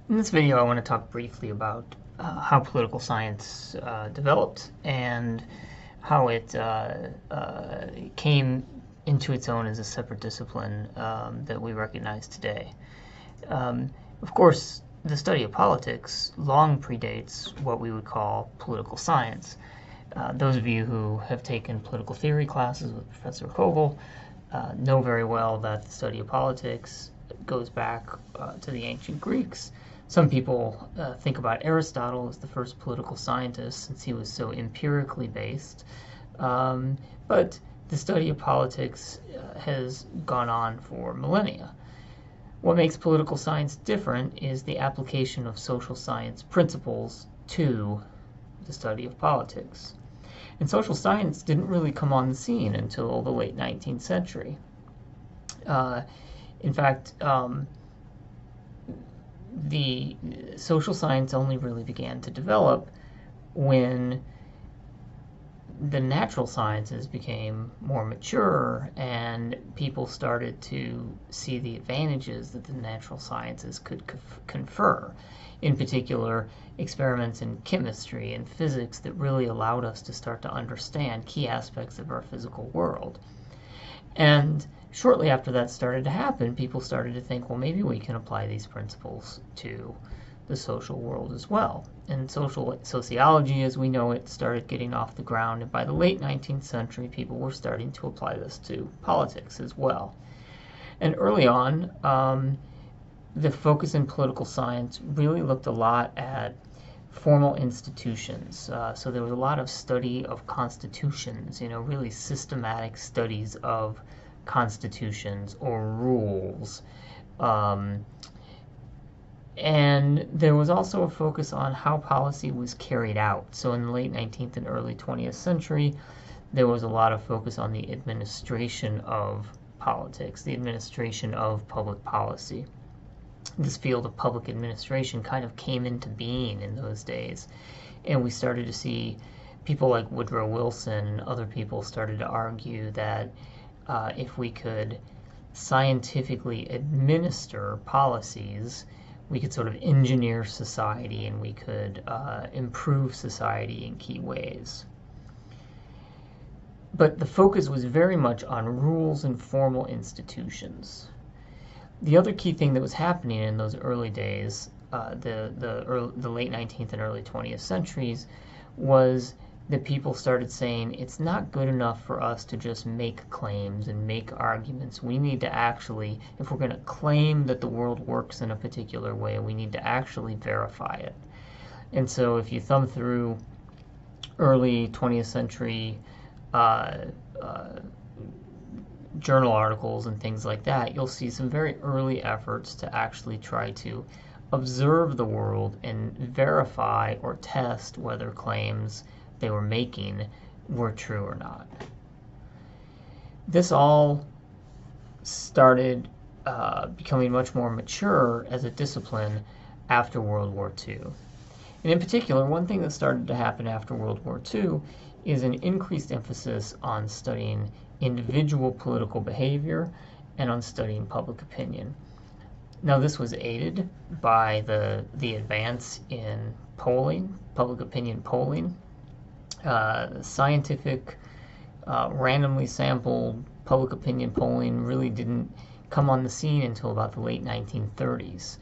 In this video, I want to talk briefly about how political science developed and how it came into its own as a separate discipline that we recognize today. Um, of course, the study of politics long predates what we would call political science. Those of you who have taken political theory classes with Professor Kogel know very well that the study of politics goes back to the ancient Greeks. Some people think about Aristotle as the first political scientist since he was so empirically based. But the study of politics has gone on for millennia. What makes political science different is the application of social science principles to the study of politics. And social science didn't really come on the scene until the late 19th century. In fact, the social science only really began to develop when the natural sciences became more mature and people started to see the advantages that the natural sciences could confer. In particular, experiments in chemistry and physics that really allowed us to start to understand key aspects of our physical world. And shortly after that started to happen, people started to think, well, maybe we can apply these principles to the social world as well. And sociology, as we know it, started getting off the ground. And by the late 19th century, people were starting to apply this to politics as well. And early on, the focus in political science really looked a lot at formal institutions. So there was a lot of study of constitutions, really systematic studies of constitutions or rules. And there was also a focus on how policy was carried out. So in the late 19th and early 20th century, there was a lot of focus on the administration of politics, the administration of public policy. This field of public administration kind of came into being in those days. And we started to see people like Woodrow Wilson and other people started to argue that if we could scientifically administer policies, we could sort of engineer society and we could improve society in key ways. But the focus was very much on rules and formal institutions. The other key thing that was happening in those early days, the late 19th and early 20th centuries, was that people started saying it's not good enough for us to just make claims and make arguments. We need to actually, if we're going to claim that the world works in a particular way, we need to actually verify it. And so if you thumb through early 20th century journal articles and things like that, you'll see some very early efforts to actually try to observe the world and verify or test whether claims they were making were true or not. This all started becoming much more mature as a discipline after World War II. And in particular, one thing that started to happen after World War II is an increased emphasis on studying individual political behavior and on studying public opinion. Now, this was aided by the advance in polling, public opinion polling. Scientific, randomly sampled public opinion polling really didn't come on the scene until about the late 1930s.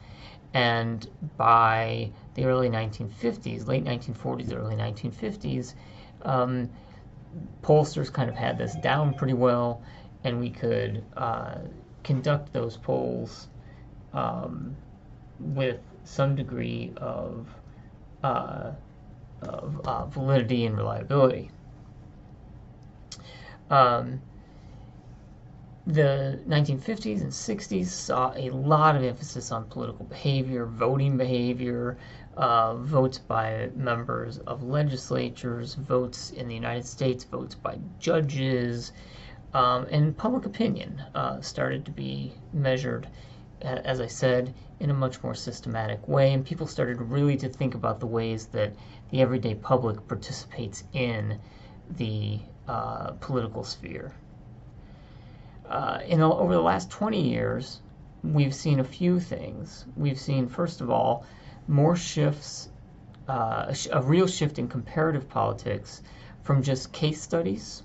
And by the early 1950s, late 1940s, early 1950s, pollsters kind of had this down pretty well, and we could conduct those polls with some degree of validity and reliability. The 1950s and 60s saw a lot of emphasis on political behavior, voting behavior, votes by members of legislatures, votes in the United States, votes by judges, and public opinion started to be measured, as I said, in a much more systematic way, and people started really to think about the ways that the everyday public participates in the political sphere. Over the last 20 years, we've seen a few things. We've seen, first of all, more shifts, a real shift in comparative politics from just case studies,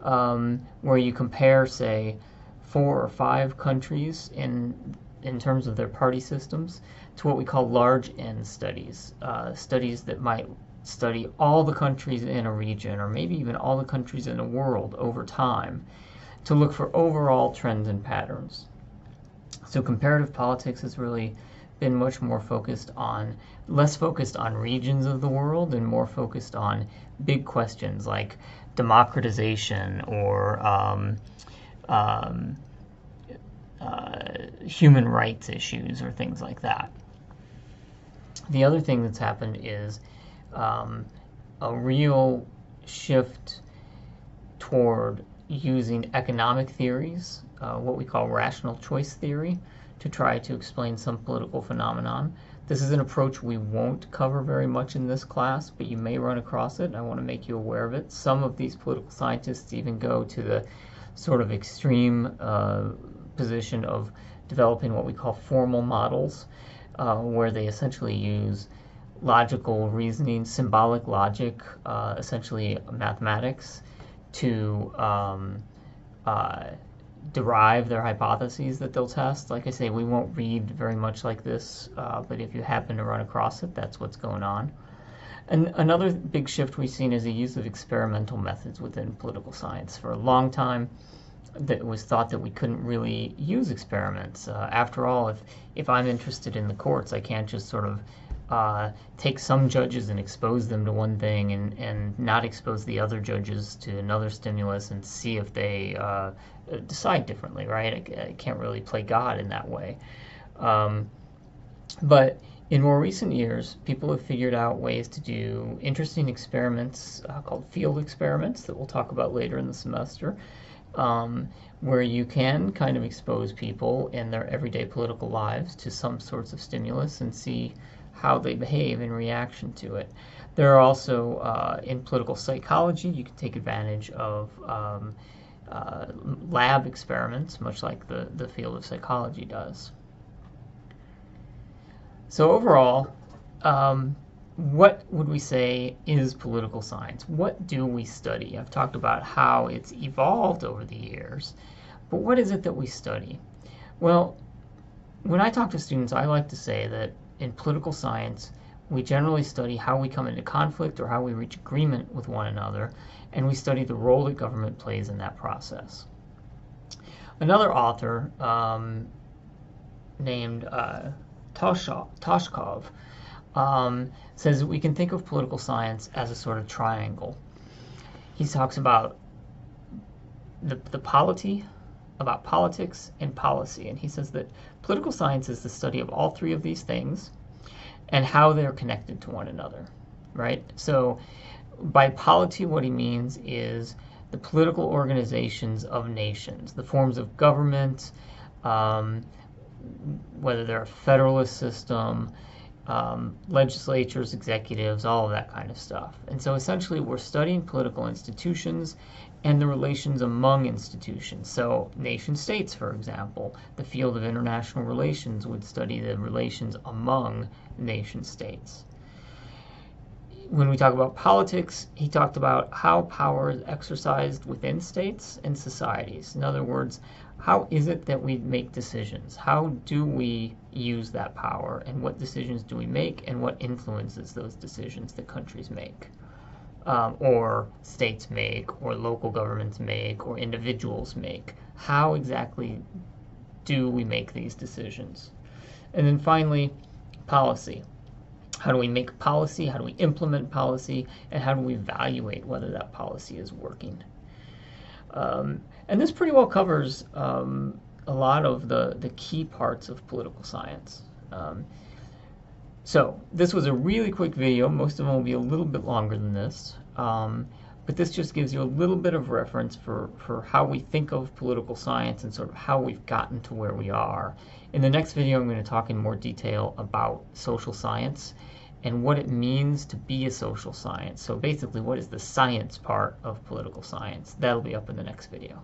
where you compare, say, 4 or 5 countries in terms of their party systems, to what we call large N studies, studies that might study all the countries in a region, or maybe even all the countries in the world over time, to look for overall trends and patterns. So comparative politics has really been much more less focused on regions of the world and more focused on big questions like democratization or human rights issues or things like that. The other thing that's happened is a real shift toward using economic theories, what we call rational choice theory, to try to explain some political phenomenon. This is an approach we won't cover very much in this class, but you may run across it, and I want to make you aware of it. Some of these political scientists even go to the sort of extreme position of developing what we call formal models, where they essentially use logical reasoning, symbolic logic, essentially mathematics, to derive their hypotheses that they'll test. Like I say, we won't read very much like this, but if you happen to run across it, that's what's going on. And another big shift we've seen is the use of experimental methods within political science. For a long time, that was thought that we couldn't really use experiments. After all, if I'm interested in the courts, I can't just sort of take some judges and expose them to one thing and not expose the other judges to another stimulus and see if they decide differently, right? I can't really play God in that way. But in more recent years, people have figured out ways to do interesting experiments called field experiments that we'll talk about later in the semester, where you can kind of expose people in their everyday political lives to some sorts of stimulus and see how they behave in reaction to it. There are also, in political psychology, you can take advantage of lab experiments, much like the field of psychology does. So overall, what would we say is political science? What do we study? I've talked about how it's evolved over the years, but what is it that we study? Well, when I talk to students, I like to say that in political science, we generally study how we come into conflict or how we reach agreement with one another, and we study the role that government plays in that process. Another author named Toshkov says that we can think of political science as a sort of triangle. He talks about the polity, about politics, and policy. And he says that political science is the study of all three of these things and how they're connected to one another, right? So by polity, what he means is the political organizations of nations, the forms of government, whether they're a federalist system, legislatures, executives, all of that kind of stuff. And so essentially we're studying political institutions and the relations among institutions. So nation states, for example, the field of international relations would study the relations among nation states. When we talk about politics, he talked about how power is exercised within states and societies. In other words, how is it that we make decisions? How do we use that power? And what decisions do we make? And what influences those decisions that countries make? Or states make, or local governments make, or individuals make? How exactly do we make these decisions? And then finally, policy. How do we make policy? How do we implement policy? And how do we evaluate whether that policy is working? And this pretty well covers a lot of the key parts of political science. So this was a really quick video. Most of them will be a little bit longer than this. But this just gives you a little bit of reference for how we think of political science and sort of how we've gotten to where we are. In the next video, I'm going to talk in more detail about social science and what it means to be a social science. So basically, what is the science part of political science? That'll be up in the next video.